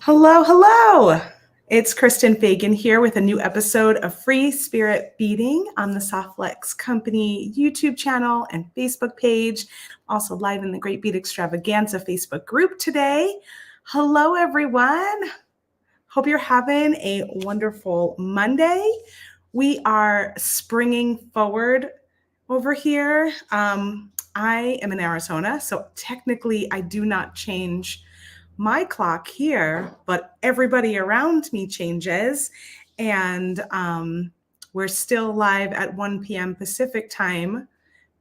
Hello, hello. It's Kristen Fagan here with a new episode of Free Spirit Beading on the Softlex Company YouTube channel and Facebook page. Also live in the Great Bead Extravaganza Facebook group today. Hello, everyone. Hope you're having a wonderful Monday. We are springing forward over here. I am in Arizona, so technically I do not change my clock here, but everybody around me changes. And we're still live at 1 p.m. Pacific time,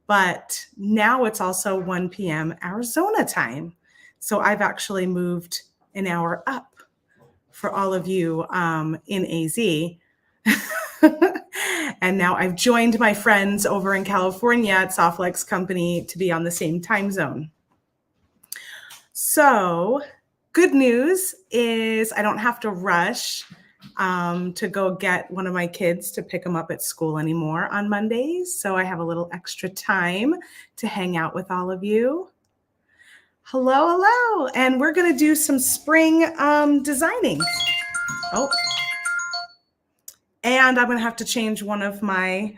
but now it's also 1 p.m. Arizona time. So I've actually moved an hour up for all of you in AZ. And now I've joined my friends over in California at Softlex Company to be on the same time zone. So good news is I don't have to rush to go get one of my kids to pick them up at school anymore on Mondays. So I have a little extra time to hang out with all of you. Hello, hello. And we're going to do some spring designing. Oh. And I'm going to have to change one of my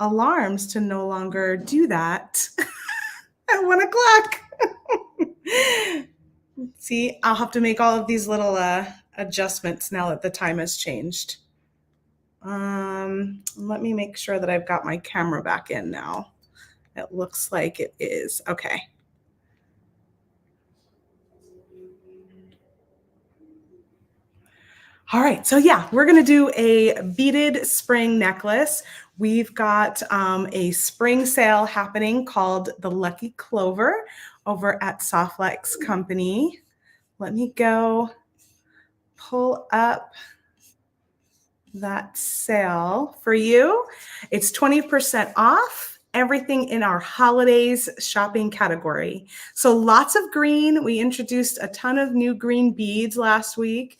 alarms to no longer do that at 1 o'clock. See, I'll have to make all of these little adjustments now that the time has changed. Let me make sure that I've got my camera back in now. It looks like it is. Okay. All right, so yeah, we're gonna do a beaded spring necklace. We've got a spring sale happening called the Lucky Clover over at Softlex Company. Let me go pull up that sale for you. It's 20% off everything in our holidays shopping category. So lots of green. We introduced a ton of new green beads last week.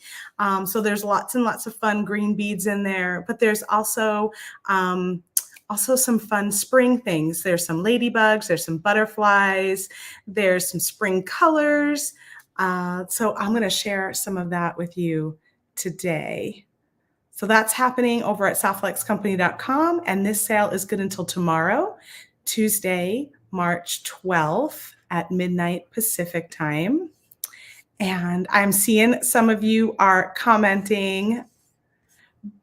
So there's lots and lots of fun green beads in there, but there's also some fun spring things. There's some ladybugs, there's some butterflies, there's some spring colors. So I'm going to share some of that with you today. So that's happening over at softlexcompany.com, and this sale is good until tomorrow, Tuesday, March 12th at midnight Pacific time. And I'm seeing some of you are commenting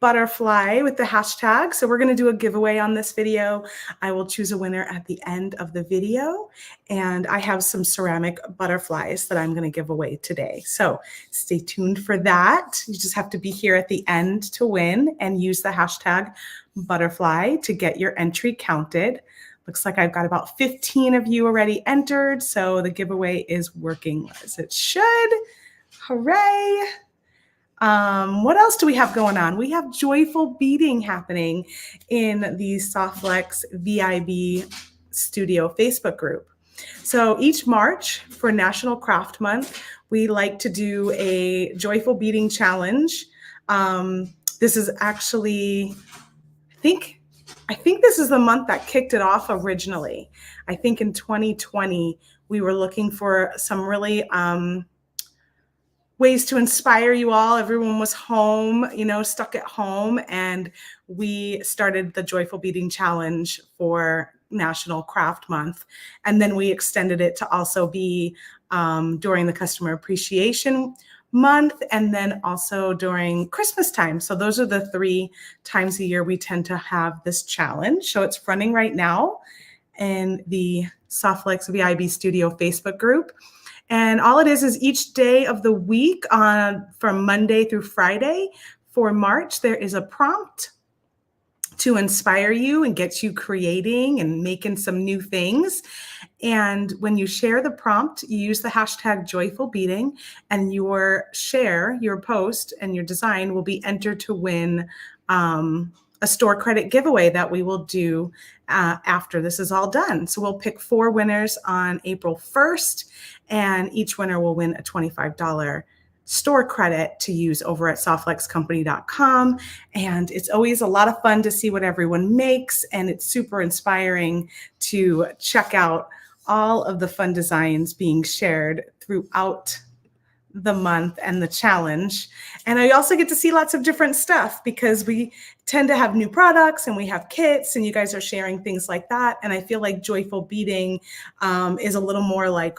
butterfly with the hashtag. So we're going to do a giveaway on this video. I will choose a winner at the end of the video. And I have some ceramic butterflies that I'm going to give away today. So stay tuned for that. You just have to be here at the end to win and use the hashtag butterfly to get your entry counted. Looks like I've got about 15 of you already entered. So the giveaway is working as it should. Hooray. What else do we have going on? We have joyful beading happening in the Softlex VIB Studio Facebook group. So each March for National Craft Month, we like to do a joyful beading challenge. This is actually, I think this is the month that kicked it off originally. I think in 2020, we were looking for some really ways to inspire you all. Everyone was home, stuck at home. And we started the Joyful Beading Challenge for National Craft Month. And then we extended it to also be during the Customer Appreciation Month and then also during Christmas time. So those are the 3 times a year we tend to have this challenge. So it's running right now in the Softlex VIB Studio Facebook group. And all it is each day of the week from Monday through Friday for March, there is a prompt to inspire you and get you creating and making some new things. And when you share the prompt, you use the hashtag joyful beading, and your post and your design will be entered to win a store credit giveaway that we will do after this is all done. So we'll pick 4 winners on April 1st, and each winner will win a $25 store credit to use over at softlexcompany.com. And it's always a lot of fun to see what everyone makes, and it's super inspiring to check out all of the fun designs being shared throughout the month and the challenge. And I also get to see lots of different stuff because we tend to have new products and we have kits and you guys are sharing things like that. And I feel like Joyful Beading is a little more like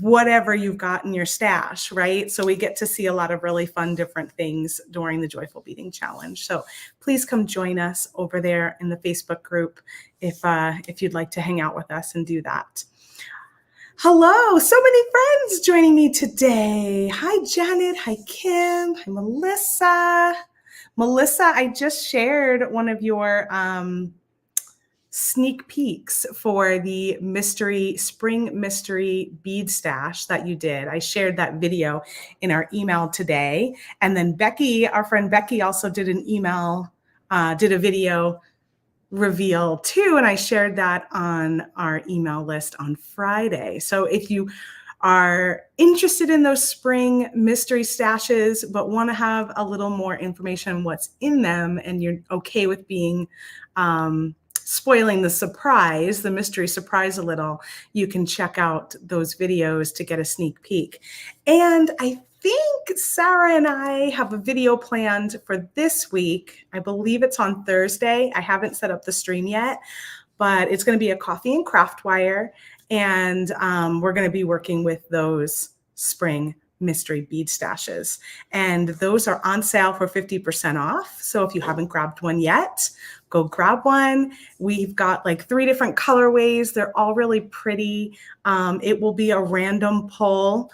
whatever you've got in your stash, right? So we get to see a lot of really fun, different things during the Joyful Beading Challenge. So please come join us over there in the Facebook group if you'd like to hang out with us and do that. Hello, so many friends joining me today. Hi, Janet. Hi, Kim. Hi, Melissa. Melissa, I just shared one of your sneak peeks for the spring mystery bead stash that you did. I shared that video in our email today. And then Becky, our friend Becky, also did a video reveal too, and I shared that on our email list on Friday. So if you are interested in those spring mystery stashes but want to have a little more information on what's in them and you're okay with being spoiling the mystery surprise a little, you can check out those videos to get a sneak peek. And I think Sarah and I have a video planned for this week. I believe it's on Thursday. I haven't set up the stream yet, but it's going to be a coffee and craft wire. And we're going to be working with those spring mystery bead stashes. And those are on sale for 50% off. So if you haven't grabbed one yet, go grab one. We've got like 3 different colorways. They're all really pretty. It will be a random pull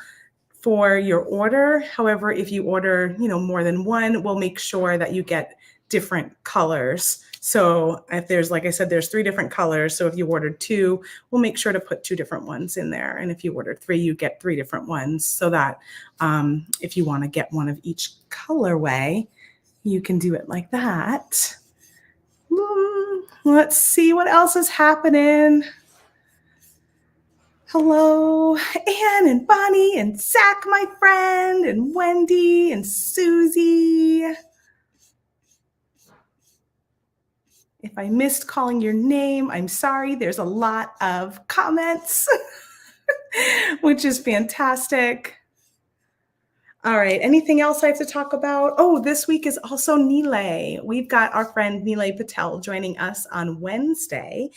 for your order. However, if you order, more than one, we'll make sure that you get different colors. So if there's, like I said, there's 3 different colors. So if you ordered 2, we'll make sure to put 2 different ones in there. And if you ordered 3, you get 3 different ones so that if you want to get one of each colorway, you can do it like that. Let's see what else is happening. Hello, Anne and Bonnie and Zach, my friend, and Wendy and Susie. If I missed calling your name, I'm sorry. There's a lot of comments, which is fantastic. All right, anything else I have to talk about? Oh, this week is also Nilay. We've got our friend Nilay Patel joining us on Wednesday,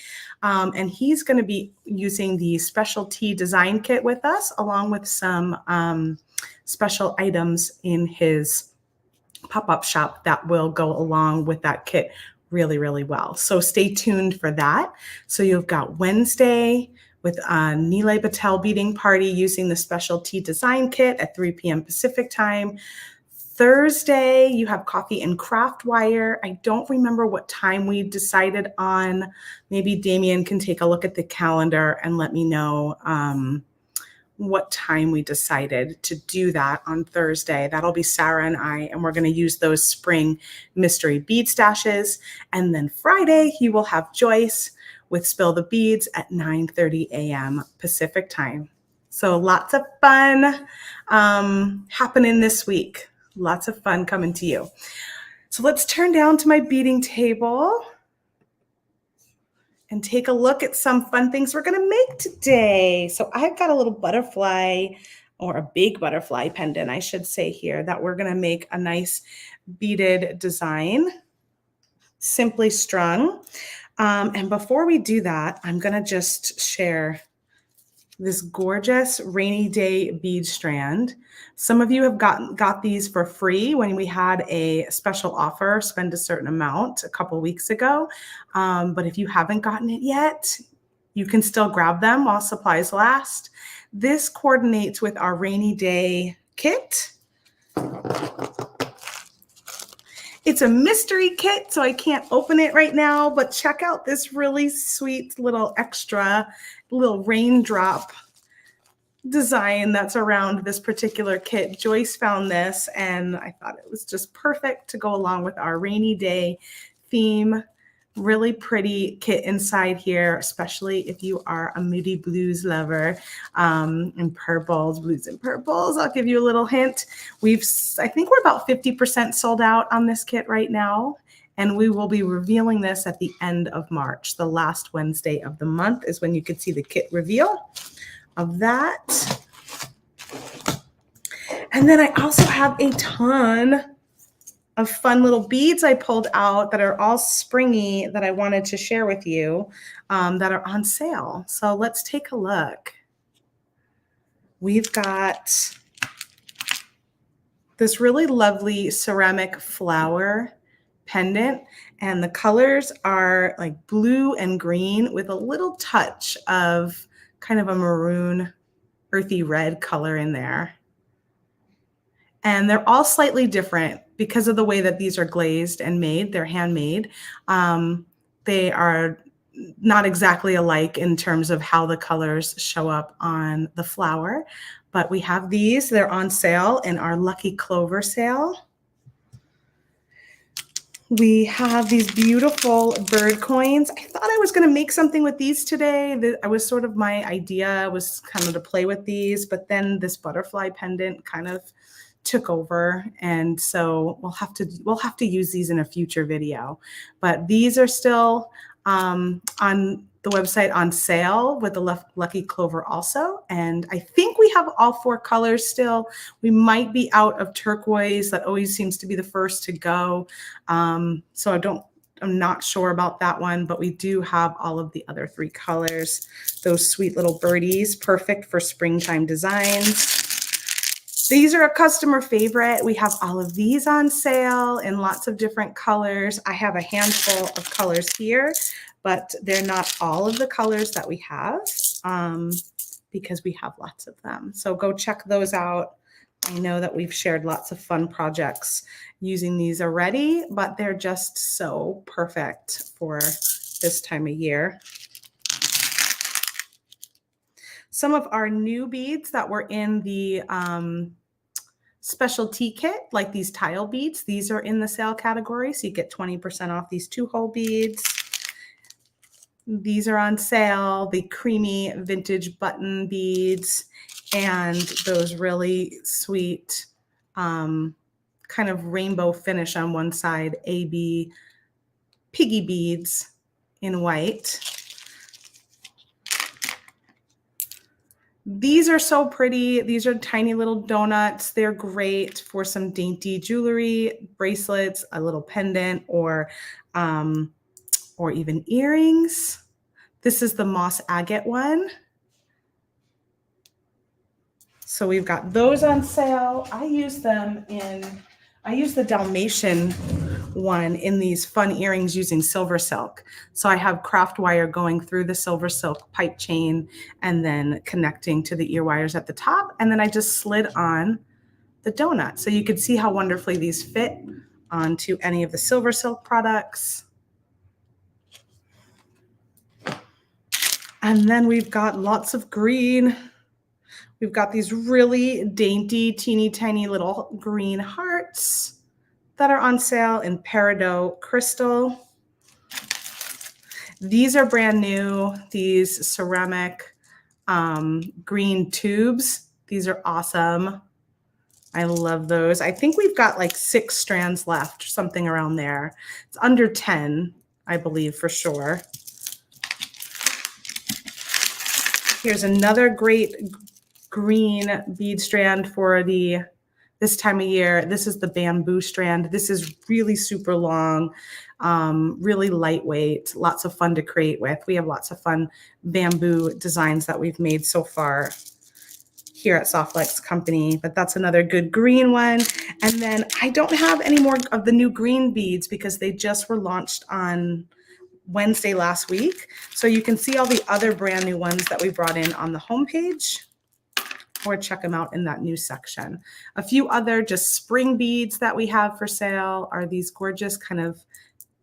and he's going to be using the specialty design kit with us, along with some special items in his pop-up shop that will go along with that kit really, really well. So stay tuned for that. So you've got Wednesday with Nilay Patel beading party using the specialty design kit at 3 p.m. Pacific time. Thursday, you have coffee and craft wire. I don't remember what time we decided on. Maybe Damien can take a look at the calendar and let me know what time we decided to do that on Thursday. That'll be Sarah and I, and we're going to use those spring mystery bead stashes. And then Friday, you will have Joyce with Spill the Beads at 9:30 a.m. Pacific time. So lots of fun happening this week. Lots of fun coming to you. So let's turn down to my beading table and take a look at some fun things we're going to make today. So I've got a little butterfly, or a big butterfly pendant, I should say here, that we're going to make a nice beaded design, simply strung. And before we do that, I'm going to just share this gorgeous rainy day bead strand. Some of you have got these for free when we had a special offer, spend a certain amount, a couple weeks ago. But if you haven't gotten it yet, you can still grab them while supplies last. This coordinates with our rainy day kit. It's a mystery kit, so I can't open it right now, but check out this really sweet little extra little raindrop design that's around this particular kit. Joyce found this, and I thought it was just perfect to go along with our rainy day theme. Really pretty kit inside here, especially if you are a moody blues lover, and purples, blues and purples. I'll give you a little hint. I think we're about 50% sold out on this kit right now, and we will be revealing this at the end of March. The last Wednesday of the month is when you can see the kit reveal of that. And then I also have a ton of fun little beads I pulled out that are all springy that I wanted to share with you that are on sale. So let's take a look. We've got this really lovely ceramic flower pendant, and the colors are like blue and green with a little touch of kind of a maroon, earthy red color in there. And they're all slightly different because of the way that these are glazed and made. They're handmade. They are not exactly alike in terms of how the colors show up on the flower, but we have these. They're on sale in our Lucky Clover sale. We have these beautiful bird coins. I thought I was going to make something with these today. I was sort of, my idea was kind of to play with these, but then this butterfly pendant kind of took over, and so we'll have to use these in a future video. But these are still on the website on sale with the Lucky Clover also, and I think we have all 4 colors still. We might be out of turquoise. That always seems to be the first to go, so I'm not sure about that one, but we do have all of the other 3 colors. Those sweet little birdies, perfect for springtime designs. These are a customer favorite. We have all of these on sale in lots of different colors. I have a handful of colors here, but they're not all of the colors that we have because we have lots of them. So go check those out. I know that we've shared lots of fun projects using these already, but they're just so perfect for this time of year. Some of our new beads that were in the specialty kit, like these tile beads, these are in the sale category, so you get 20% off these 2-hole beads. These are on sale, the creamy vintage button beads and those really sweet kind of rainbow finish on one side, AB piggy beads in white. These are so pretty. These are tiny little donuts. They're great for some dainty jewelry, bracelets, a little pendant, or even earrings. This is the moss agate one. So we've got those on sale. I use the Dalmatian one in these fun earrings using silver silk. So I have craft wire going through the silver silk pipe chain and then connecting to the ear wires at the top. And then I just slid on the donut. So you could see how wonderfully these fit onto any of the silver silk products. And then we've got lots of green. We've got these really dainty, teeny tiny little green hearts that are on sale in peridot crystal. These are brand new, these ceramic green tubes. These are awesome. I love those. I think we've got like 6 strands left, something around there. It's under 10, I believe, for sure. Here's another great green bead strand for this time of year. This is the bamboo strand. This is really super long, really lightweight, lots of fun to create with. We have lots of fun bamboo designs that we've made so far here at Softlex Company, but that's another good green one. And then I don't have any more of the new green beads because they just were launched on Wednesday last week. So you can see all the other brand new ones that we brought in on the homepage, or check them out in that new section. A few other just spring beads that we have for sale are these gorgeous kind of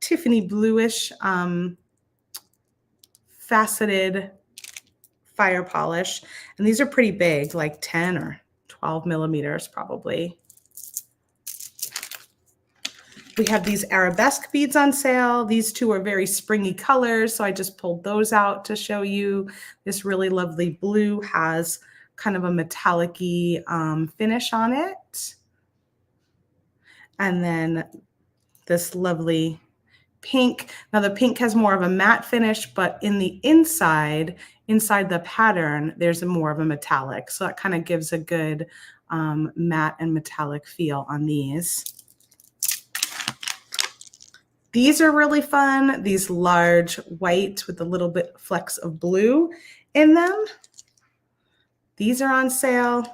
Tiffany bluish faceted fire polish. And these are pretty big, like 10 or 12 millimeters probably. We have these arabesque beads on sale. These 2 are very springy colors, so I just pulled those out to show you. This really lovely blue has kind of a metallic-y finish on it. And then this lovely pink. Now the pink has more of a matte finish, but in the inside the pattern, there's more of a metallic. So that kind of gives a good matte and metallic feel on these. These are really fun. These large white with a little bit flecks of blue in them. These are on sale.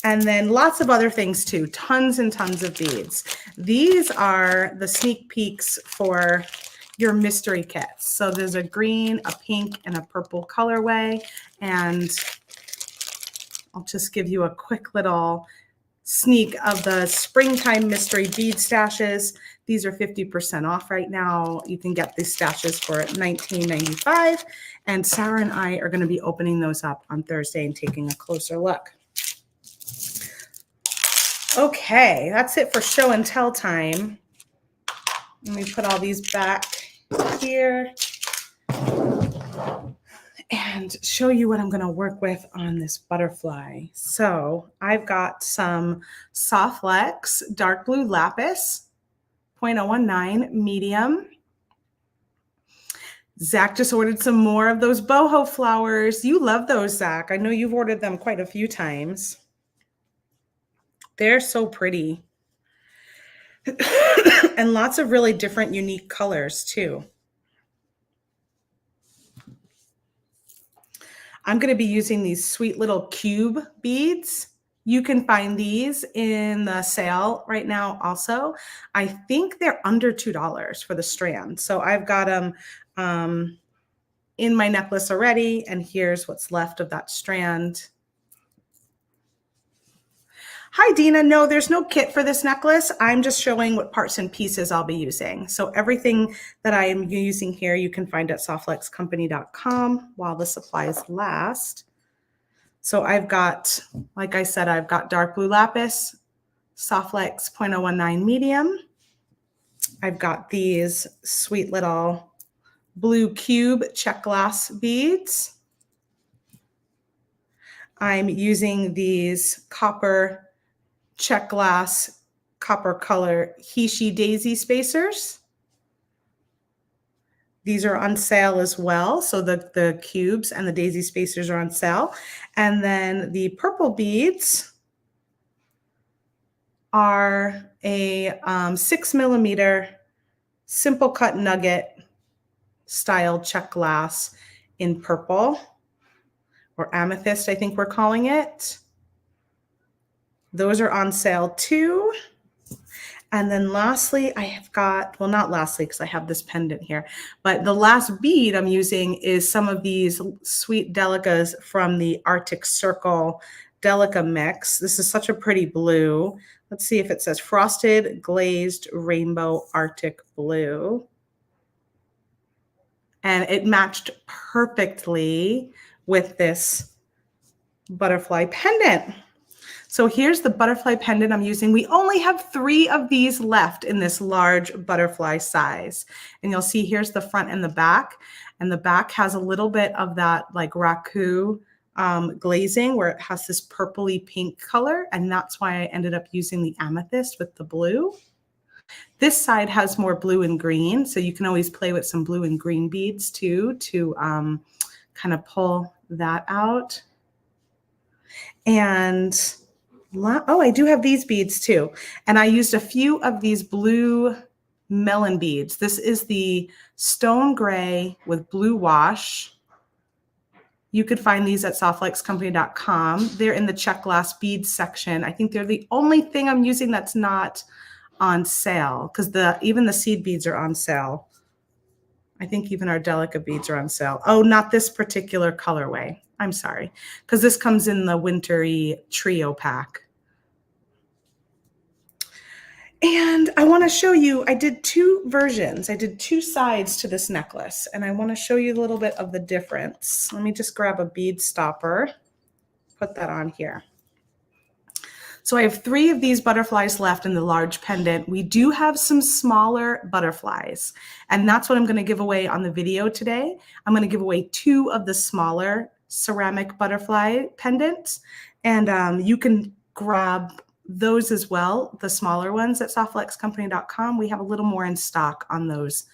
And then lots of other things too, tons and tons of beads. These are the sneak peeks for your mystery kits. So there's a green, a pink, and a purple colorway. And I'll just give you a quick little sneak of the springtime mystery bead stashes. These are 50% off right now. You can get these stashes for $19.95. And Sarah and I are going to be opening those up on Thursday and taking a closer look. Okay, that's it for show and tell time. Let me put all these back here and show you what I'm going to work with on this butterfly. So I've got some Softlex dark blue lapis, 0.019 medium. Zach just ordered some more of those boho flowers. You love those, Zach. I know you've ordered them quite a few times. They're so pretty. And lots of really different, unique colors too. I'm going to be using these sweet little cube beads. You can find these in the sale right now also. I think they're under $2 for the strand. So I've got them in my necklace already, and here's what's left of that strand. Hi, Dina. No, there's no kit for this necklace. I'm just showing what parts and pieces I'll be using. So everything that I am using here, you can find at SoftLexCompany.com while the supplies last. So I've got, like I said, I've got dark blue lapis, Softlex 0.019 medium. I've got these sweet little blue cube check glass beads. I'm using these copper check glass copper color Hishi daisy spacers. These are on sale as well. So the cubes and the daisy spacers are on sale. And then the purple beads are a 6mm simple cut nugget style check glass in purple, or amethyst, I think we're calling it. Those are on sale too. And then lastly, I have got, well, not lastly, because I have this pendant here, but the last bead I'm using is some of these sweet delicas from the Arctic Circle Delica mix. This is such a pretty blue. Let's see if it says Frosted Glazed Rainbow Arctic Blue. And it matched perfectly with this butterfly pendant. So here's the butterfly pendant I'm using. We only have 3 of these left in this large butterfly size. And you'll see here's the front and the back. And the back has a little bit of that like raku glazing where it has this purpley pink color. And that's why I ended up using the amethyst with the blue. This side has more blue and green. So you can always play with some blue and green beads too to kind of pull that out. And oh, I do have these beads too. And I used a few of these blue melon beads. This is the stone gray with blue wash. You could find these at SoftLexCompany.com. They're in the check glass beads section. I think they're the only thing I'm using that's not on sale, because even the seed beads are on sale. I think even our Delica beads are on sale. Oh, not this particular colorway. I'm sorry, because this comes in the wintry trio pack. And I want to show you, I did 2 versions. I did 2 sides to this necklace, and I want to show you a little bit of the difference. Let me just grab a bead stopper, put that on here. So I have 3 of these butterflies left in the large pendant. We do have some smaller butterflies, and that's what I'm going to give away on the video today. I'm going to give away 2 of the smaller ceramic butterfly pendants, and you can grab those as well, the smaller ones at SoftLexCompany.com. We have a little more in stock on those,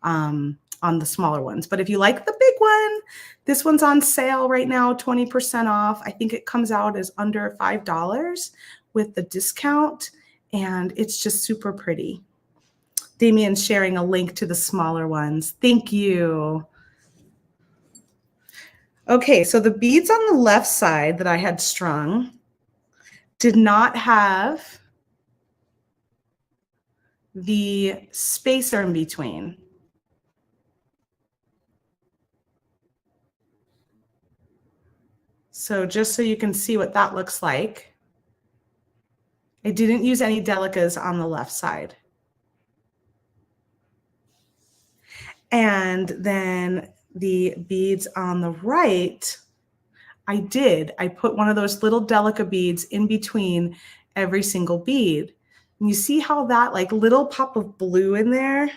on the smaller ones. But if you like the big one, this one's on sale right now, 20% off. I think it comes out as under $5, with the discount, and it's just super pretty. Damien's sharing a link to the smaller ones. Thank you. Okay, so the beads on the left side that I had strung did not have the spacer in between. So just so you can see what that looks like, I didn't use any delicas on the left side. And then the beads on the right, I did. I put one of those little delica beads in between every single bead. And you see how that like little pop of blue in there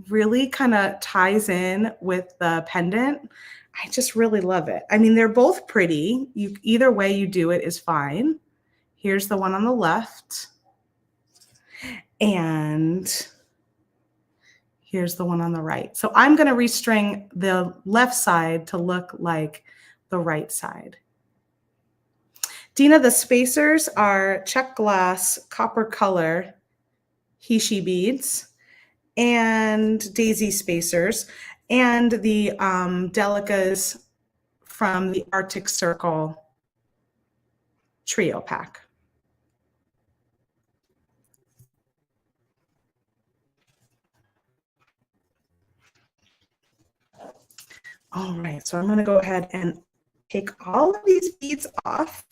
really kind of ties in with the pendant. I just really love it. I mean, they're both pretty. Either way you do it is fine. Here's the one on the left. And here's the one on the right. So I'm going to restring the left side to look like the right side. Dina, the spacers are check glass copper color Hishi beads and daisy spacers, and the delicas from the Arctic Circle trio pack. All right, so I'm going to go ahead and take all of these beads off.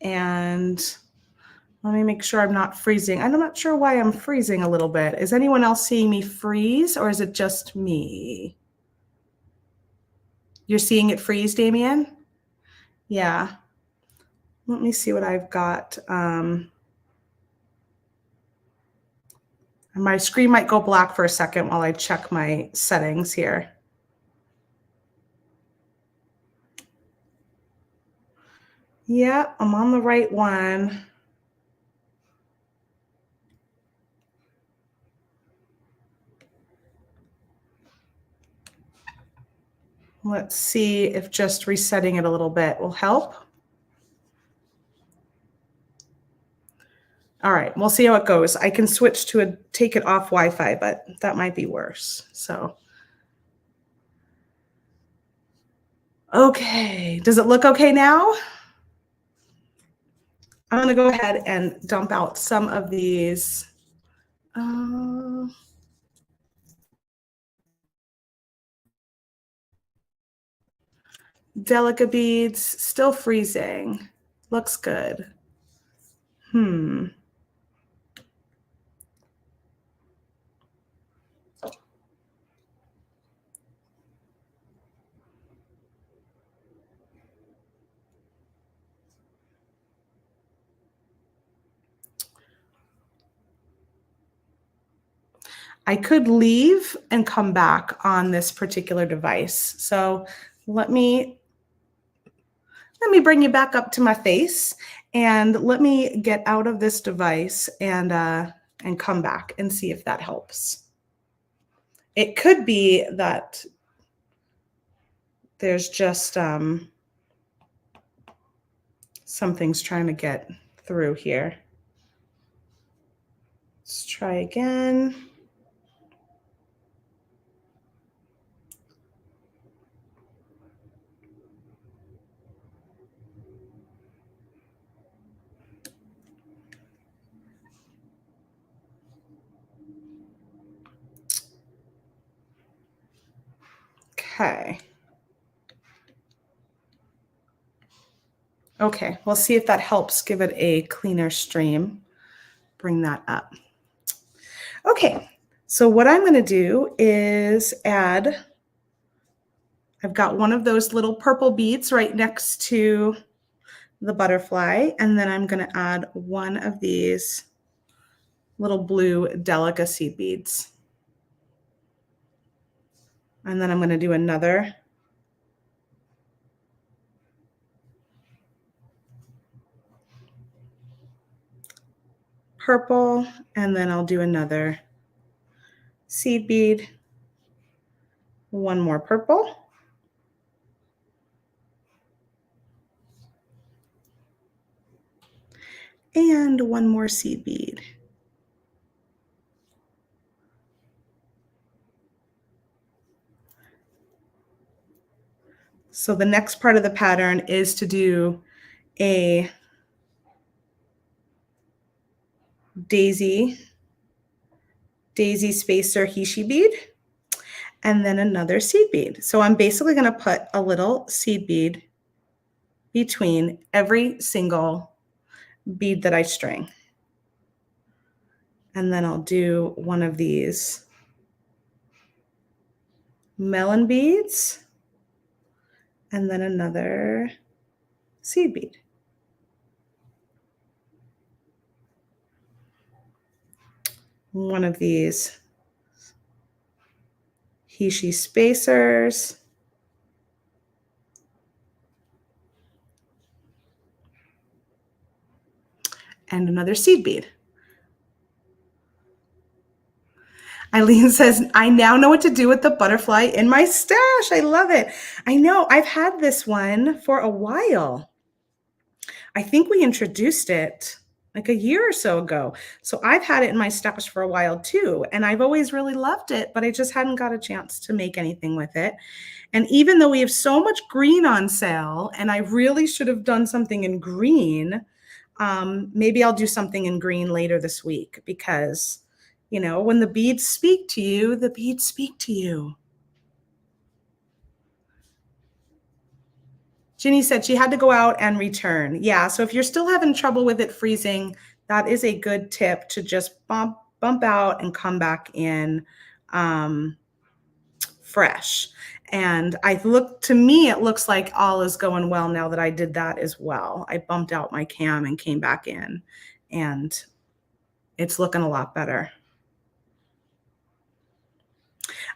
And let me make sure I'm not freezing. I'm not sure why I'm freezing a little bit. Is anyone else seeing me freeze, or is it just me? You're seeing it freeze, Damien? Yeah. Let me see what I've got. My screen might go black for a second while I check my settings here. Yeah, I'm on the right one. Let's see if just resetting it a little bit will help. All right, we'll see how it goes. I can switch to take it off Wi-Fi, but that might be worse. So, okay, does it look okay now? I'm gonna go ahead and dump out some of these. Delica beads, still freezing. Looks good. I could leave and come back on this particular device. So let me bring you back up to my face, and let me get out of this device and come back and see if that helps. It could be that there's just something's trying to get through here. Let's try again. Okay. Okay, we'll see if that helps give it a cleaner stream. Bring that up. Okay, so what I'm going to do is add, I've got one of those little purple beads right next to the butterfly, and then I'm going to add one of these little blue delica seed beads. And then I'm going to do another purple, and then I'll do another seed bead. One more purple. And one more seed bead. So the next part of the pattern is to do a daisy spacer Hishi bead, and then another seed bead. So I'm basically going to put a little seed bead between every single bead that I string. And then I'll do one of these melon beads and then another seed bead. One of these Hishi spacers. And another seed bead. Eileen says, I now know what to do with the butterfly in my stash. I love it. I know, I've had this one for a while. I think we introduced it like a year or so ago. So I've had it in my stash for a while too. And I've always really loved it, but I just hadn't got a chance to make anything with it. And even though we have so much green on sale, and I really should have done something in green, maybe I'll do something in green later this week because, you know, when the beads speak to you, the beads speak to you. Ginny said she had to go out and return. Yeah, so if you're still having trouble with it freezing, that is a good tip to just bump out and come back in fresh. And to me, it looks like all is going well now that I did that as well. I bumped out my cam and came back in, and it's looking a lot better.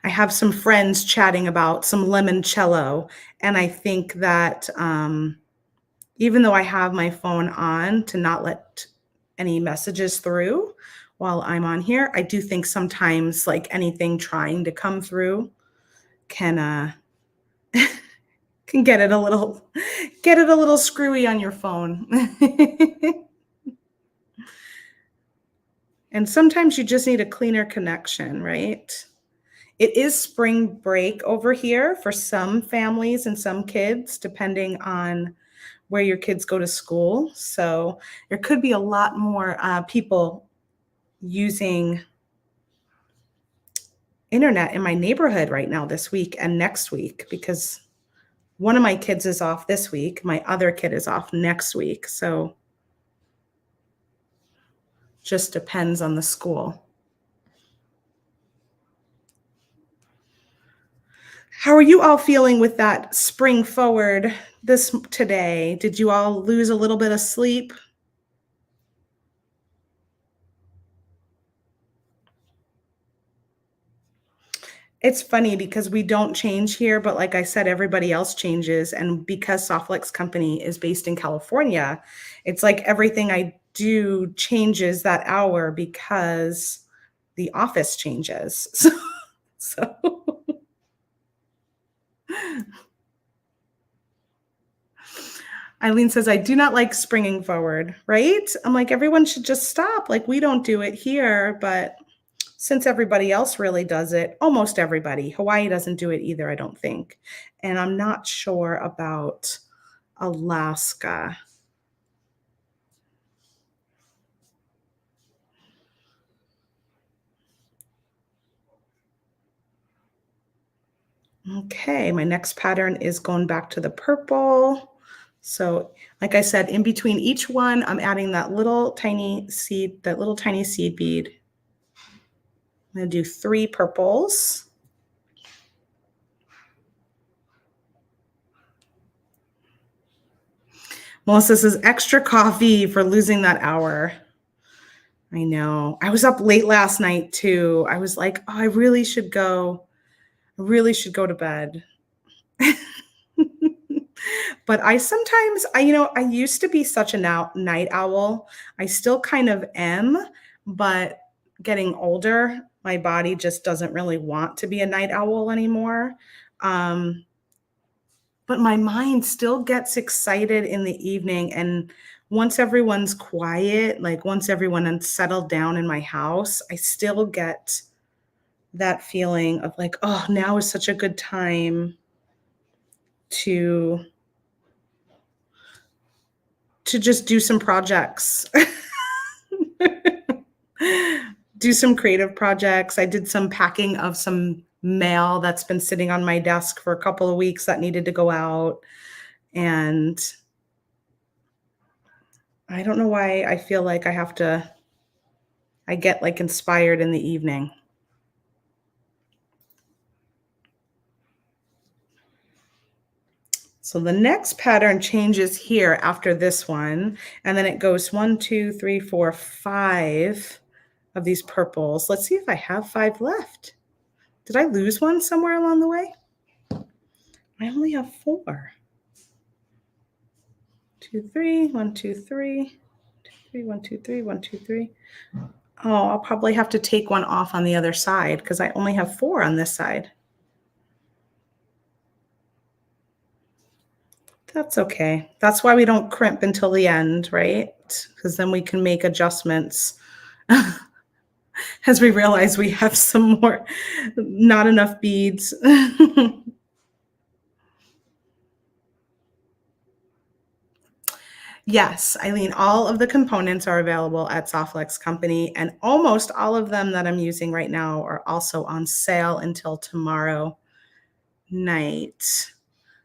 I have some friends chatting about some limoncello, and I think that even though I have my phone on to not let any messages through while I'm on here, I do think sometimes like anything trying to come through can can get it a little screwy on your phone. And sometimes you just need a cleaner connection, right? It is spring break over here for some families and some kids, depending on where your kids go to school. So there could be a lot more people using internet in my neighborhood right now this week and next week, because one of my kids is off this week. My other kid is off next week. So just depends on the school. How are you all feeling with that spring forward today? Did you all lose a little bit of sleep? It's funny because we don't change here, but like I said, everybody else changes. And because Softlex Company is based in California, it's like everything I do changes that hour because the office changes. So Eileen says, I do not like springing forward, right? I'm like, everyone should just stop. Like, we don't do it here, but since everybody else really does it, almost everybody, Hawaii doesn't do it either, I don't think. And I'm not sure about Alaska. Okay, my next pattern is going back to the purple. So like I said, in between each one, I'm adding that little tiny seed bead. I'm going to do 3 purples. Melissa says, extra coffee for losing that hour. I know. I was up late last night too. I was like, oh, I really should go to bed. But I sometimes, I used to be such a night owl. I still kind of am, but getting older, My body just doesn't really want to be a night owl anymore. Um, but my mind still gets excited in the evening. And once everyone's quiet, like once everyone is settled down in my house, I still get that feeling of like, oh, now is such a good time to just do some projects. Do some creative projects. I did some packing of some mail that's been sitting on my desk for a couple of weeks that needed to go out. And I don't know why I feel like I get like inspired in the evening. So the next pattern changes here after this one. And then it goes 1, 2, 3, 4, 5 of these purples. Let's see if I have 5 left. Did I lose one somewhere along the way? I only have 4. 2, 3, 1, 2, 3, 3, 1, 2, 3, 1, 2, 3. Oh, I'll probably have to take one off on the other side because I only have 4 on this side. That's okay. That's why we don't crimp until the end, right? Because then we can make adjustments as we realize we have some more, not enough beads. Yes, Eileen, all of the components are available at Softlex Company, and almost all of them that I'm using right now are also on sale until tomorrow night.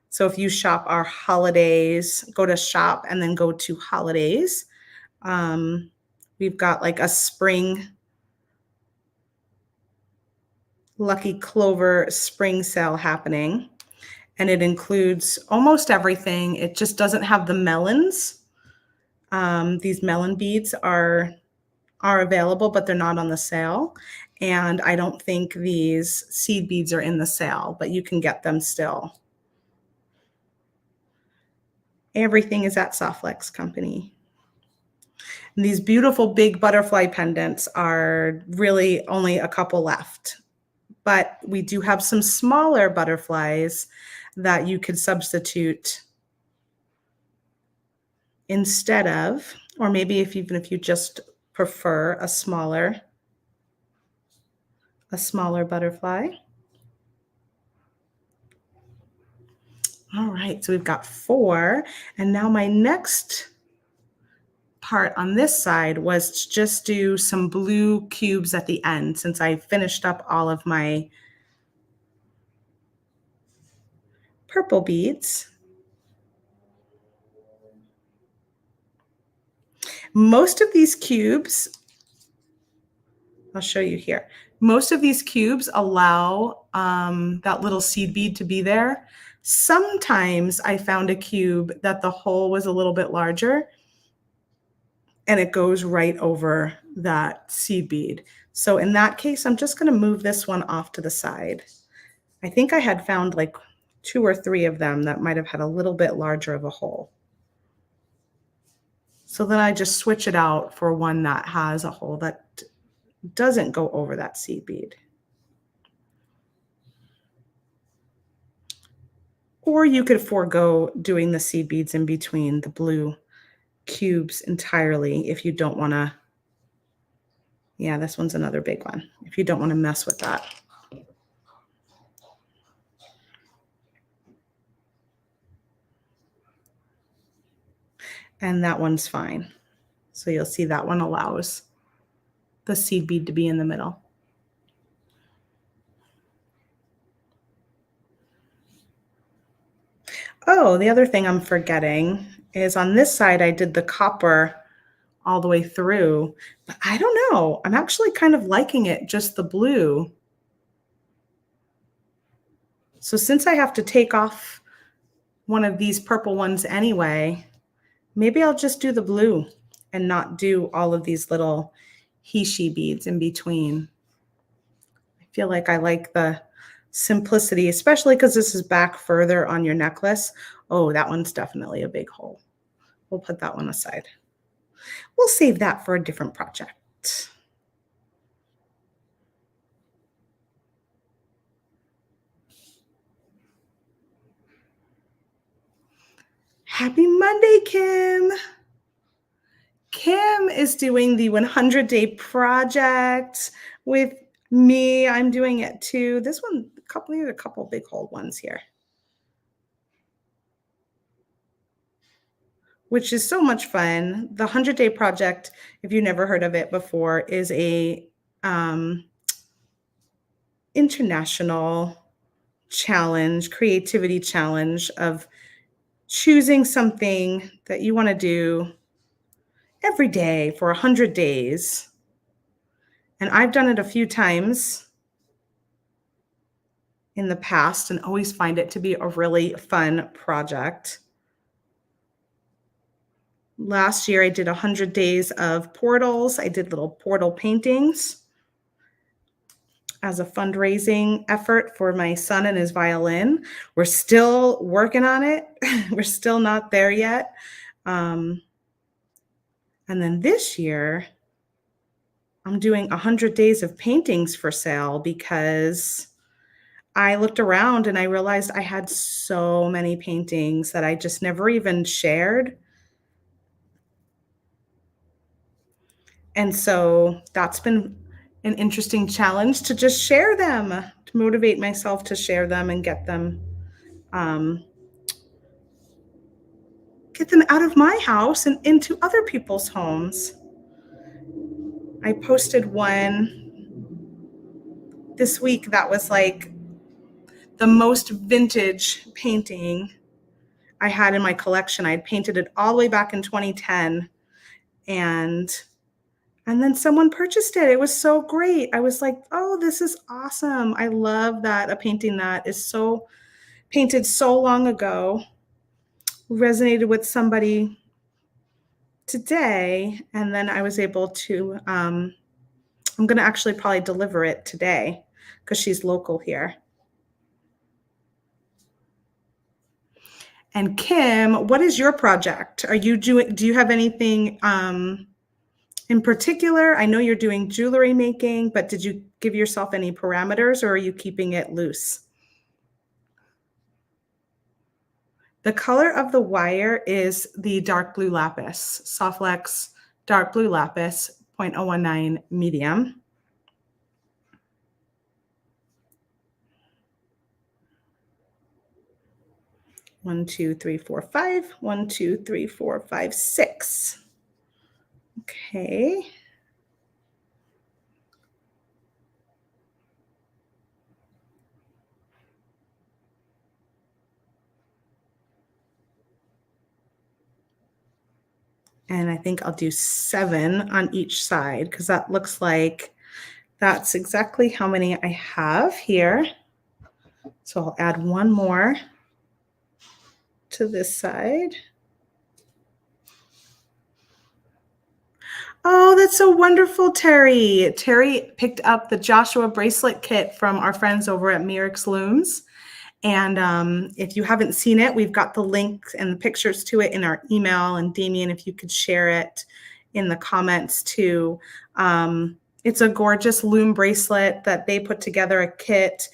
So if you shop our holidays, go to shop and then go to holidays. We've got like a spring Lucky Clover spring sale happening, and it includes almost everything. It just doesn't have the melons. These melon beads are available, but they're not on the sale. And I don't think these seed beads are in the sale, but you can get them still. Everything is at Softlex Company. And these beautiful big butterfly pendants are really only a couple left. But we do have some smaller butterflies that you could substitute instead of, or maybe even if you just prefer a smaller butterfly. All right, so we've got 4. And now my next part on this side was to just do some blue cubes at the end since I finished up all of my purple beads. Most of these cubes, I'll show you here. Most of these cubes allow that little seed bead to be there. Sometimes I found a cube that the hole was a little bit larger and it goes right over that seed bead. So in that case, I'm just going to move this one off to the side. I think I had found like 2 or 3 of them that might have had a little bit larger of a hole. So then I just switch it out for one that has a hole that doesn't go over that seed bead. Or you could forego doing the seed beads in between the blue cubes entirely if you don't want to. Yeah, this one's another big one. If you don't want to mess with that. And that one's fine. So you'll see that one allows the seed bead to be in the middle. Oh, the other thing I'm forgetting is on this side, I did the copper all the way through, but I don't know. I'm actually kind of liking it, just the blue. So since I have to take off one of these purple ones anyway, maybe I'll just do the blue and not do all of these little he-she beads in between. I feel like I like the simplicity, especially because this is back further on your necklace. Oh, that one's definitely a big hole. We'll put that one aside. We'll save that for a different project. Happy Monday, Kim. Kim is doing the 100-day project with me. I'm doing it too. This one, a couple big hole ones here, which is so much fun. The 100-day project, if you've never heard of it before, is a international challenge, creativity challenge of choosing something that you want to do every day for 100 days. And I've done it a few times in the past and always find it to be a really fun project. Last year, I did 100 days of portals. I did little portal paintings as a fundraising effort for my son and his violin. We're still working on it. We're still not there yet. And then this year, I'm doing 100 days of paintings for sale because I looked around and I realized I had so many paintings that I just never even shared. And so that's been an interesting challenge to just share them, to motivate myself to share them and get them out of my house and into other people's homes. I posted one this week that was like the most vintage painting I had in my collection. I had painted it all the way back in 2010, and then someone purchased it. It was so great. I was like, oh, this is awesome. I love that a painting that is so painted so long ago resonated with somebody today. And then I was able to, I'm going to actually probably deliver it today because she's local here. And Kim, what is your project? Do you have anything in particular? I know you're doing jewelry making, but did you give yourself any parameters or are you keeping it loose? The color of the wire is the dark blue lapis, Softlex dark blue lapis, 0.019 medium. One, two, three, four, five. 1, 2, 3, 4, 5, 6. Okay. And I think I'll do 7 on each side because that looks like that's exactly how many I have here. So I'll add one more to this side. Oh, that's so wonderful, Terry. Terry picked up the Joshua bracelet kit from our friends over at Mirix Looms. And if you haven't seen it, we've got the link and the pictures to it in our email. And Damien, if you could share it in the comments too. It's a gorgeous loom bracelet that they put together a kit,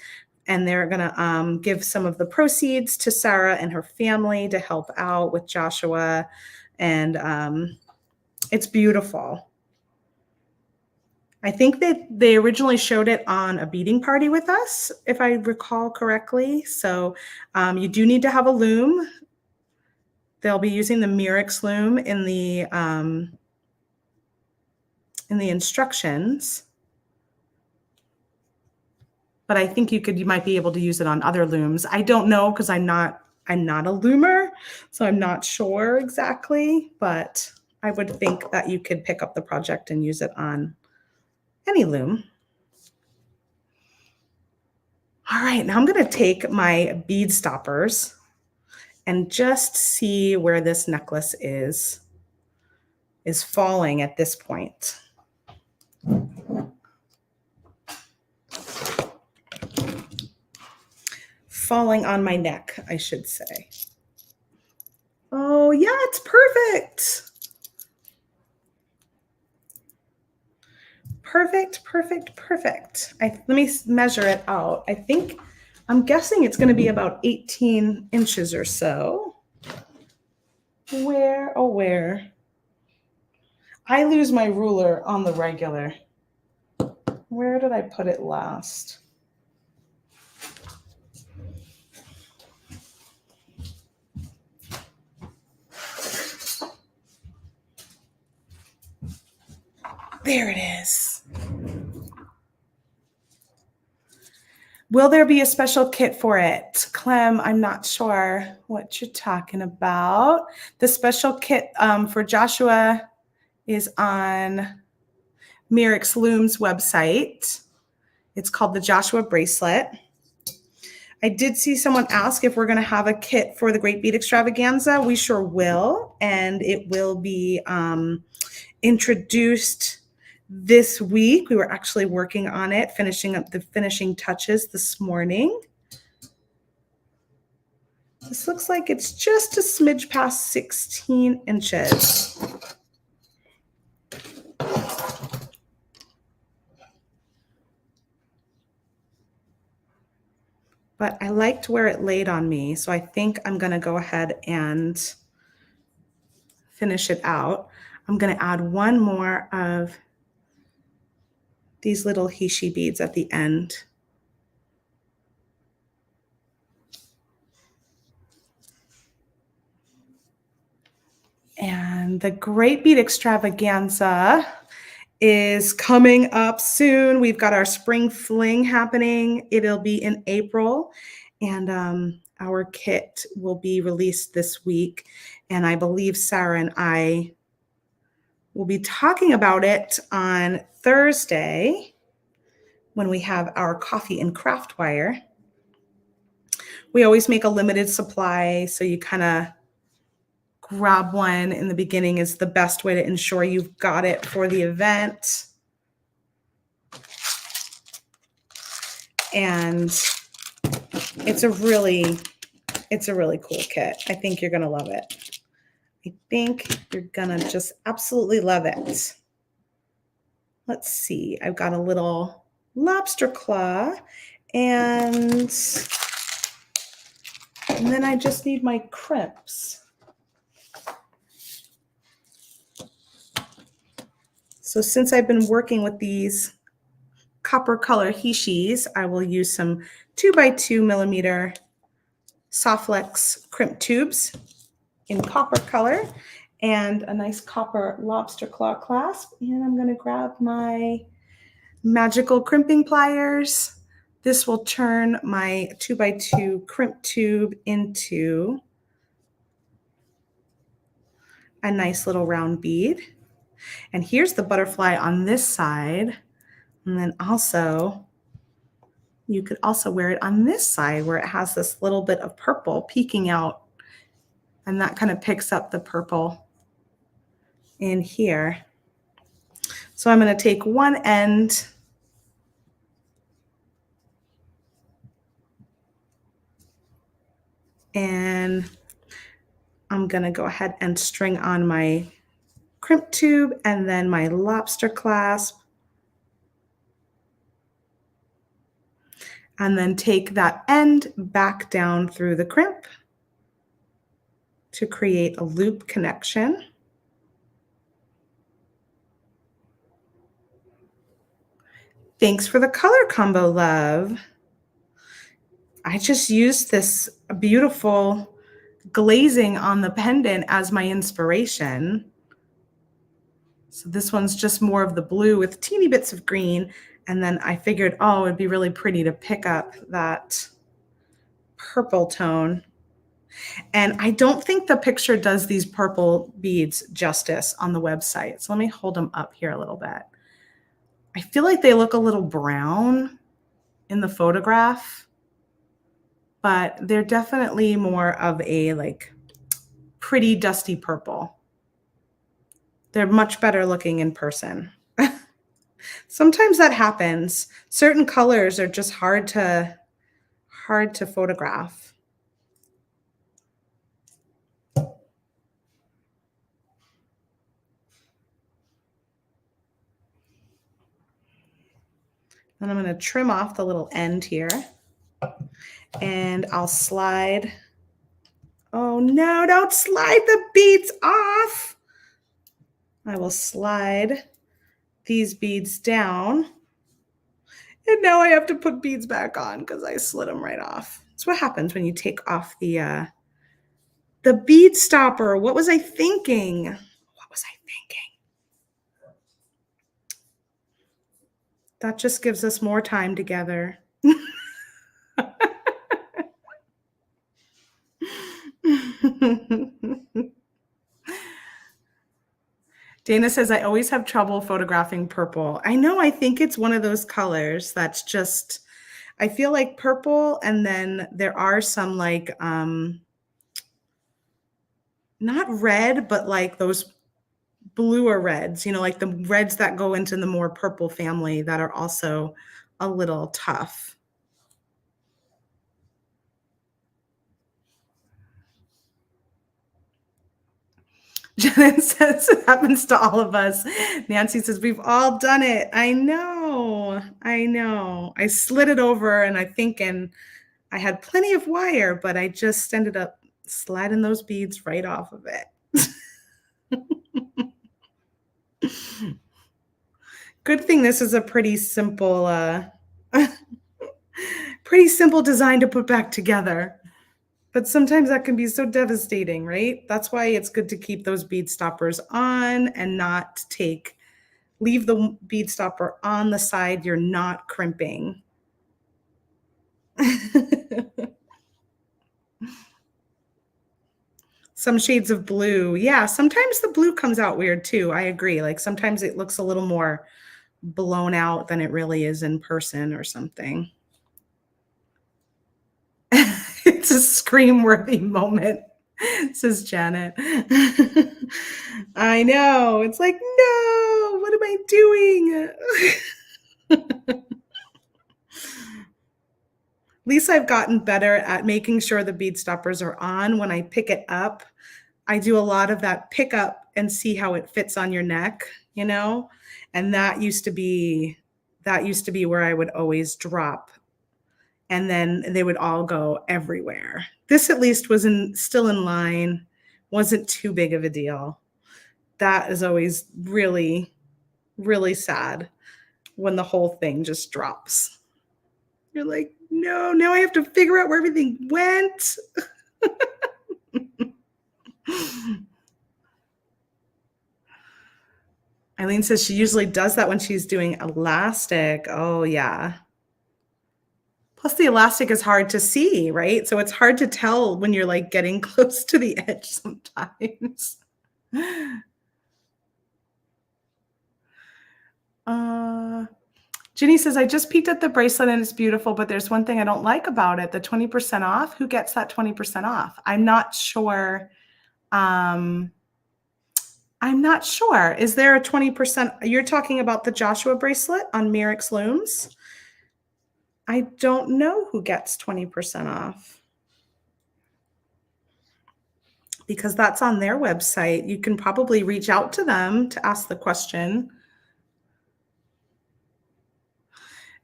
and they're going to give some of the proceeds to Sarah and her family to help out with Joshua. And it's beautiful. I think that they originally showed it on a beading party with us, if I recall correctly. So you do need to have a loom. They'll be using the Mirix loom in the instructions. But I think you might be able to use it on other looms. I don't know because I'm not a loomer, so I'm not sure exactly. But I would think that you could pick up the project and use it on any loom. All right, now I'm going to take my bead stoppers and just see where this necklace is falling at this point. Falling on my neck, I should say. Oh, yeah, it's perfect. Perfect, perfect, perfect. Let me measure it out. I'm guessing it's going to be about 18 inches or so. Where, oh where? I lose my ruler on the regular. Where did I put it last? There it is. Will there be a special kit for it? Clem, I'm not sure what you're talking about. The special kit for Joshua is on Merrick's Looms website. It's called the Joshua Bracelet. I did see someone ask if we're going to have a kit for the Great Bead Extravaganza. We sure will, and it will be introduced this week. We were actually working on it, finishing up the finishing touches this morning. This looks like it's just a smidge past 16 inches. But I liked where it laid on me, so I think I'm going to go ahead and finish it out. I'm going to add one more of these little Hishi beads at the end. And the Great Bead Extravaganza is coming up soon. We've got our spring fling happening. It'll be in April, and our kit will be released this week. And I believe Sarah and I will be talking about it on Thursday when we have our coffee and craft wire. We always make a limited supply, so you kind of grab one in the beginning is the best way to ensure you've got it for the event. And it's a really cool kit. I think you're going to love it. I think you're going to just absolutely love it. Let's see. I've got a little lobster claw, and then I just need my crimps. So since I've been working with these copper color Hishis, I will use some 2x2 millimeter Softlex crimp tubes in copper color and a nice copper lobster claw clasp. And I'm going to grab my magical crimping pliers. This will turn my 2x2 crimp tube into a nice little round bead. And here's the butterfly on this side. And then also, you could also wear it on this side where it has this little bit of purple peeking out. And that kind of picks up the purple in here. So I'm going to take one end and I'm going to go ahead and string on my crimp tube and then my lobster clasp. And then take that end back down through the crimp to create a loop connection. Thanks for the color combo, love. I just used this beautiful glazing on the pendant as my inspiration. So this one's just more of the blue with teeny bits of green. And then I figured, oh, it'd be really pretty to pick up that purple tone. And I don't think the picture does these purple beads justice on the website. So let me hold them up here a little bit. I feel like they look a little brown in the photograph, but they're definitely more of a like pretty dusty purple. They're much better looking in person. Sometimes that happens. Certain colors are just hard to photograph. Then I'm going to trim off the little end here, and I'll slide Oh no, don't slide the beads off. I will slide these beads down. And now I have to put beads back on because I slid them right off. That's what happens when you take off the bead stopper. What was I thinking? What was I thinking? That just gives us more time together. Dana says, I always have trouble photographing purple. I know, I think it's one of those colors that's just, I feel like purple, and then there are some like, not red, but like those bluer reds, you know, like the reds that go into the more purple family that are also a little tough. Janet says it happens to all of us. Nancy says we've all done it. I know. I know. I slid it over and I think I had plenty of wire, but I just ended up sliding those beads right off of it. Good thing this is a pretty simple pretty simple design to put back together. But sometimes that can be so devastating, right? That's why it's good to keep those bead stoppers on and not leave the bead stopper on the side you're not crimping. Some shades of blue. Yeah, sometimes the blue comes out weird too. I agree. Like sometimes it looks a little more blown out than it really is in person or something. It's a scream-worthy moment, says Janet. I know. It's like, no, what am I doing? At least I've gotten better at making sure the bead stoppers are on when I pick it up. I do a lot of that pick up and see how it fits on your neck, you know? And that used to be where I would always drop, and then they would all go everywhere. This at least was still in line, wasn't too big of a deal. That is always really, really sad when the whole thing just drops. You're like, no, now I have to figure out where everything went. Eileen says she usually does that when she's doing elastic. Oh, yeah. Plus, the elastic is hard to see, right? So it's hard to tell when you're like getting close to the edge sometimes. Ginny says, I just peeked at the bracelet and it's beautiful, but there's one thing I don't like about it, the 20% off. Who gets that 20% off? I'm not sure. I'm not sure. Is there a 20%? You're talking about the Joshua bracelet on Merrick's Looms? I don't know who gets 20% off because that's on their website. You can probably reach out to them to ask the question.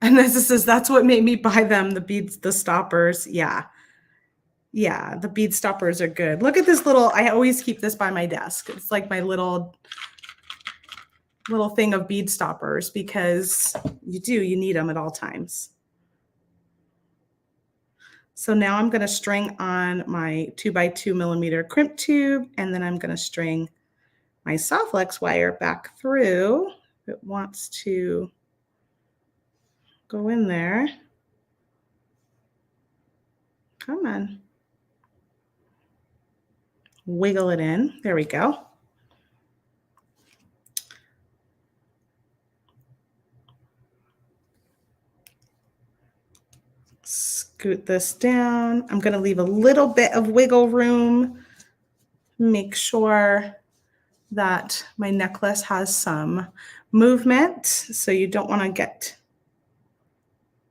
And this says, that's what made me buy them, the beads, the stoppers. Yeah. Yeah, the bead stoppers are good. Look at this little, I always keep this by my desk. It's like my little thing of bead stoppers because you need them at all times. So now I'm going to string on my 2x2 millimeter crimp tube, and then I'm going to string my Softlex wire back through. It wants to go in there. Come on. Wiggle it in. There we go. Scoot this down. I'm going to leave a little bit of wiggle room. Make sure that my necklace has some movement. So you don't want to get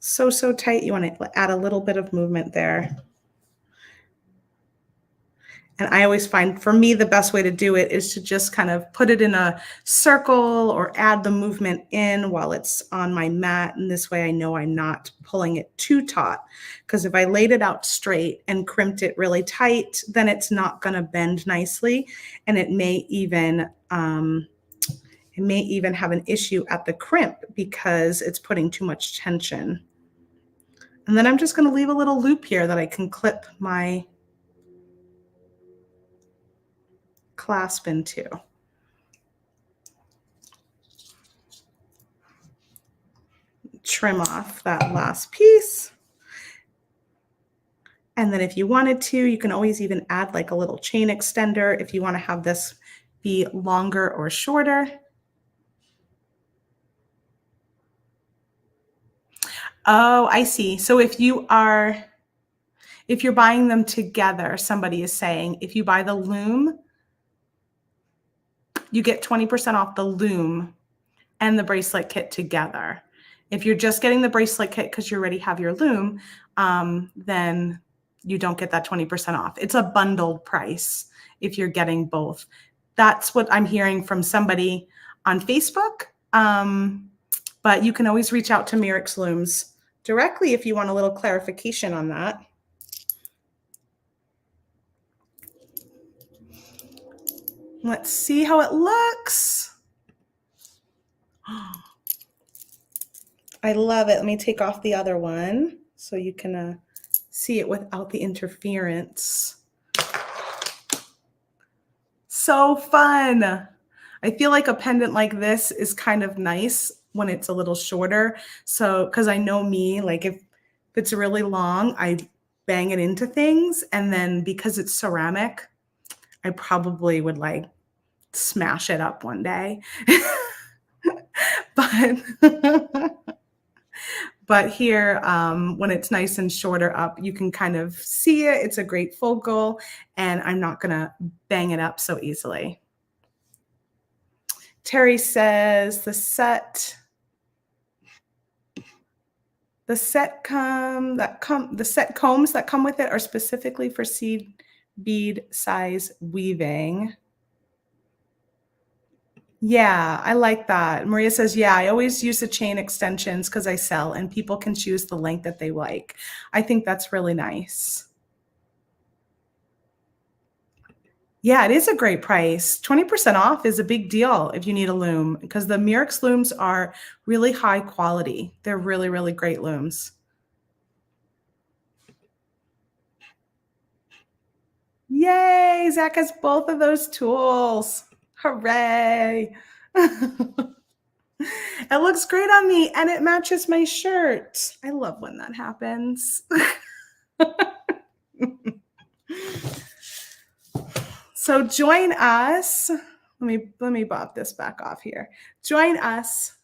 so tight. You want to add a little bit of movement there. And I always find, for me, the best way to do it is to just kind of put it in a circle or add the movement in while it's on my mat. And this way I know I'm not pulling it too taut. Because if I laid it out straight and crimped it really tight, then it's not going to bend nicely. And it may even have an issue at the crimp because it's putting too much tension. And then I'm just going to leave a little loop here that I can clip my clasp into. Trim off that last piece. And then if you wanted to, you can always even add like a little chain extender if you want to have this be longer or shorter. Oh, I see. So if you're buying them together, somebody is saying, if you buy the loom, you get 20% off the loom and the bracelet kit together. If you're just getting the bracelet kit because you already have your loom, then you don't get that 20% off. It's a bundled price if you're getting both. That's what I'm hearing from somebody on Facebook. But you can always reach out to Merrick's Looms directly if you want a little clarification on that. Let's see how it looks. I love it. Let me take off the other one so you can see it without the interference. So fun. I feel like a pendant like this is kind of nice when it's a little shorter. So, because I know me, like if it's really long, I bang it into things. And then because it's ceramic, I probably would like smash it up one day. But here, when it's nice and shorter up, you can kind of see it. It's a great focal, and I'm not going to bang it up so easily. Terry says the set combs that come with it are specifically for seed bead size weaving. Yeah, I like that. Maria says, yeah, I always use the chain extensions because I sell and people can choose the length that they like. I think that's really nice. Yeah, it is a great price. 20% off is a big deal if you need a loom because the Merrick's looms are really high quality. They're really, really great looms. Yay, Zach has both of those tools. Hooray. It looks great on me and it matches my shirt. I love when that happens. So join us. Let me pop this back off here. Join us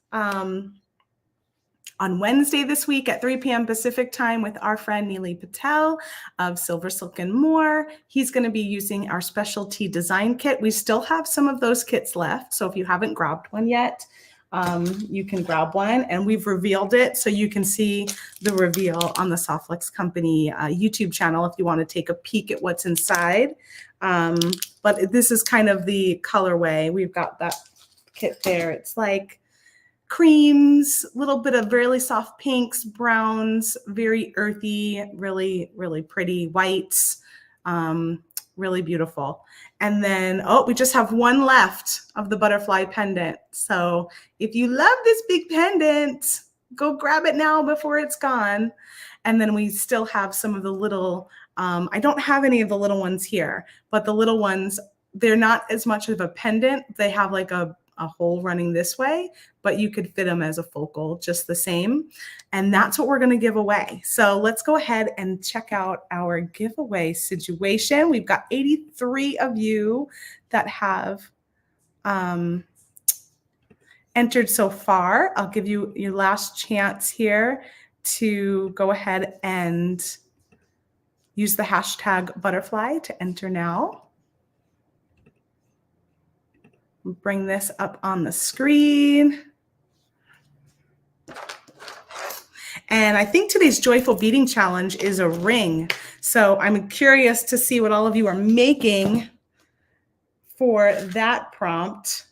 on Wednesday this week at 3 p.m. Pacific time with our friend Neely Patel of Silver Silk and More. He's going to be using our specialty design kit. We still have some of those kits left. So if you haven't grabbed one yet, you can grab one, and we've revealed it. So you can see the reveal on the Softflex Company YouTube channel if you want to take a peek at what's inside. But this is kind of the colorway. We've got that kit there. It's like creams, a little bit of really soft pinks, browns, very earthy, really, really pretty whites, really beautiful. And then, oh, we just have one left of the butterfly pendant. So if you love this big pendant, go grab it now before it's gone. And then we still have some of the little, I don't have any of the little ones here, but the little ones, they're not as much of a pendant. They have like a hole running this way, but you could fit them as a focal just the same. And that's what we're going to give away. So let's go ahead and check out our giveaway situation. We've got 83 of you that have entered so far. I'll give you your last chance here to go ahead and use the hashtag butterfly to enter now. Bring this up on the screen. And I think today's Joyful Beading Challenge is a ring. So I'm curious to see what all of you are making for that prompt.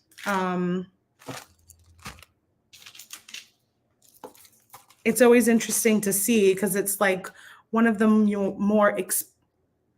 It's always interesting to see because it's like one of the more,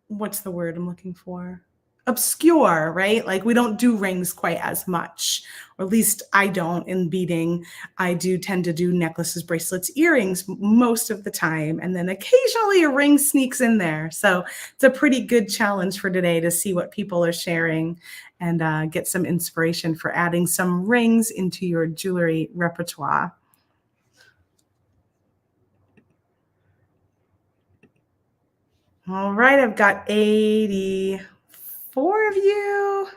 what's the word I'm looking for? Obscure, right? Like we don't do rings quite as much, or at least I don't in beading. I do tend to do necklaces, bracelets, earrings most of the time. And then occasionally a ring sneaks in there. So it's a pretty good challenge for today to see what people are sharing and get some inspiration for adding some rings into your jewelry repertoire. All right, I've got 84 of you.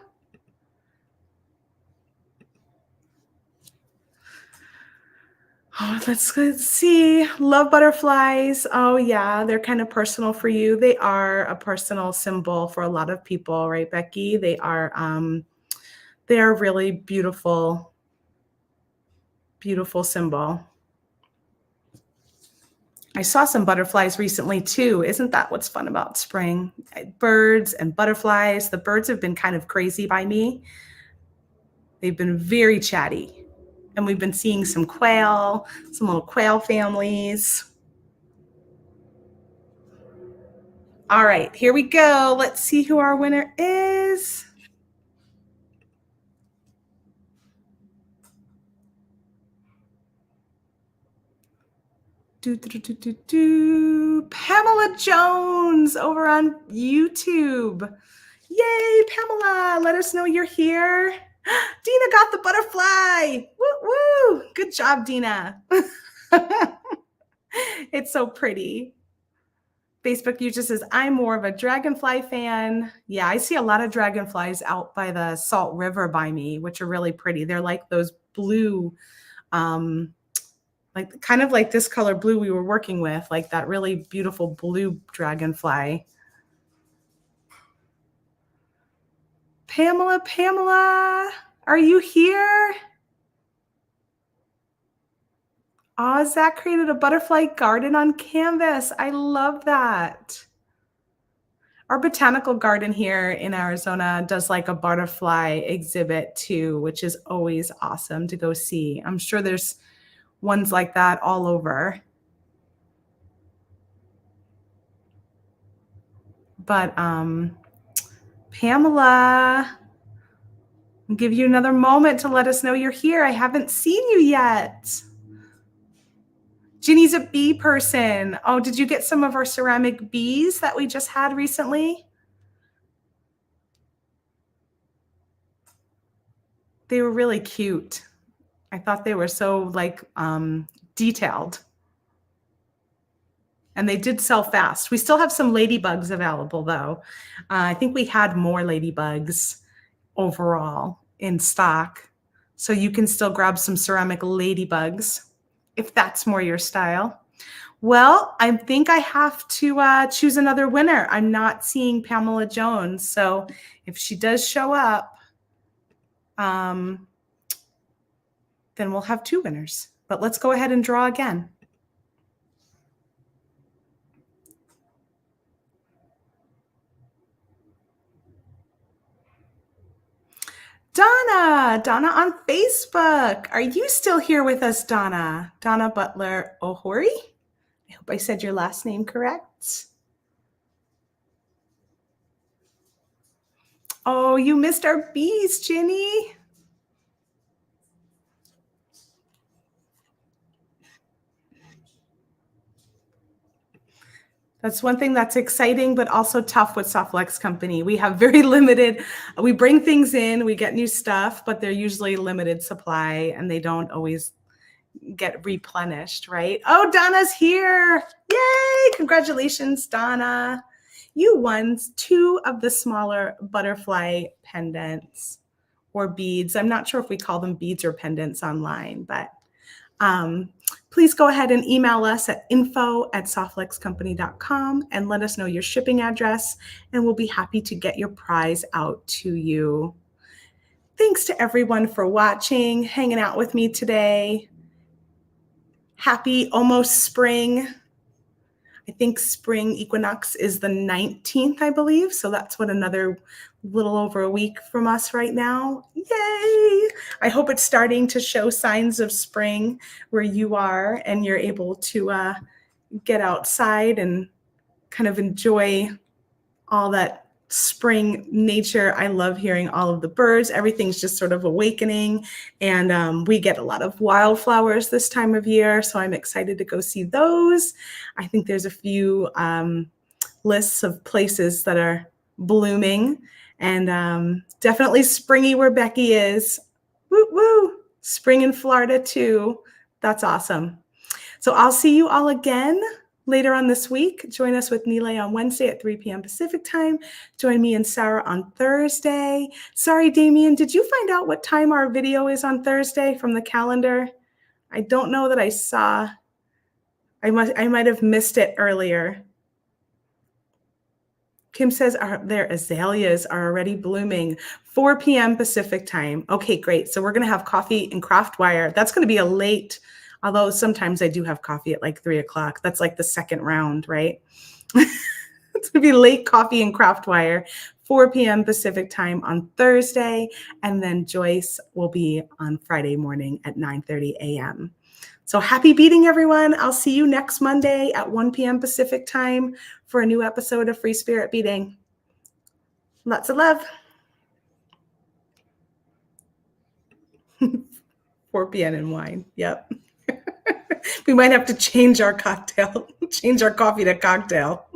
Oh, let's see. Love butterflies. Oh yeah, they're kind of personal for you. They are a personal symbol for a lot of people, right, Becky? They are really beautiful, beautiful symbol. I saw some butterflies recently too. Isn't that what's fun about spring? Birds and butterflies. The birds have been kind of crazy by me. They've been very chatty. And we've been seeing some quail, some little quail families. All right, here we go. Let's see who our winner is. Pamela Jones over on YouTube. Yay, Pamela. Let us know you're here. Dina got the butterfly. Woo woo. Good job, Dina. It's so pretty. Facebook user says, I'm more of a dragonfly fan. Yeah, I see a lot of dragonflies out by the Salt River by me, which are really pretty. They're like those blue, like kind of like this color blue we were working with, like that really beautiful blue dragonfly. Pamela, are you here? Oh, Zach created a butterfly garden on canvas. I love that. Our botanical garden here in Arizona does like a butterfly exhibit too, which is always awesome to go see. I'm sure there's ones like that all over. But Pamela, I'll give you another moment to let us know you're here. I haven't seen you yet. Ginny's a bee person. Oh, did you get some of our ceramic bees that we just had recently? They were really cute. I thought they were so like detailed. And they did sell fast. We still have some ladybugs available though. I think we had more ladybugs overall in stock. So you can still grab some ceramic ladybugs if that's more your style. Well, I think I have to choose another winner. I'm not seeing Pamela Jones. So if she does show up, then we'll have two winners. But let's go ahead and draw again. Donna on Facebook. Are you still here with us, Donna? Donna Butler Ohori. I hope I said your last name correct. Oh, you missed our bees, Ginny. That's one thing that's exciting, but also tough with Softlex Company. We have very limited, we bring things in, we get new stuff, but they're usually limited supply and they don't always get replenished, right? Oh, Donna's here. Yay! Congratulations, Donna. You won 2 of the smaller butterfly pendants or beads. I'm not sure if we call them beads or pendants online, but please go ahead and email us at info@softlexcompany.com and let us know your shipping address, and we'll be happy to get your prize out to you. Thanks to everyone for watching, hanging out with me today. Happy almost spring. I think spring equinox is the 19th, I believe. So that's what, another little over a week from us right now. Yay! I hope it's starting to show signs of spring where you are and you're able to get outside and kind of enjoy all that spring nature. I love hearing all of the birds. Everything's just sort of awakening. And we get a lot of wildflowers this time of year. So I'm excited to go see those. I think there's a few lists of places that are blooming, and definitely springy where Becky is. Woo woo! Spring in Florida too. That's awesome. So I'll see you all again later on this week. Join us with Nilay on Wednesday at 3 p.m. Pacific time. Join me and Sarah on Thursday. Sorry, Damien, did you find out what time our video is on Thursday from the calendar? I don't know that I saw. I might have missed it earlier. Kim says their azaleas are already blooming. 4 p.m. Pacific time. Okay, great. So we're going to have coffee and craft wire. That's going to be a late, although sometimes I do have coffee at like 3 o'clock. That's like the second round, right? It's going to be late coffee and craft wire, 4 p.m. Pacific time on Thursday. And then Joyce will be on Friday morning at 9:30 a.m. So happy beading, everyone. I'll see you next Monday at 1 p.m. Pacific time for a new episode of Free Spirit Beading. Lots of love. 4 p.m. and wine. Yep. We might have to change our cocktail, change our coffee to cocktail.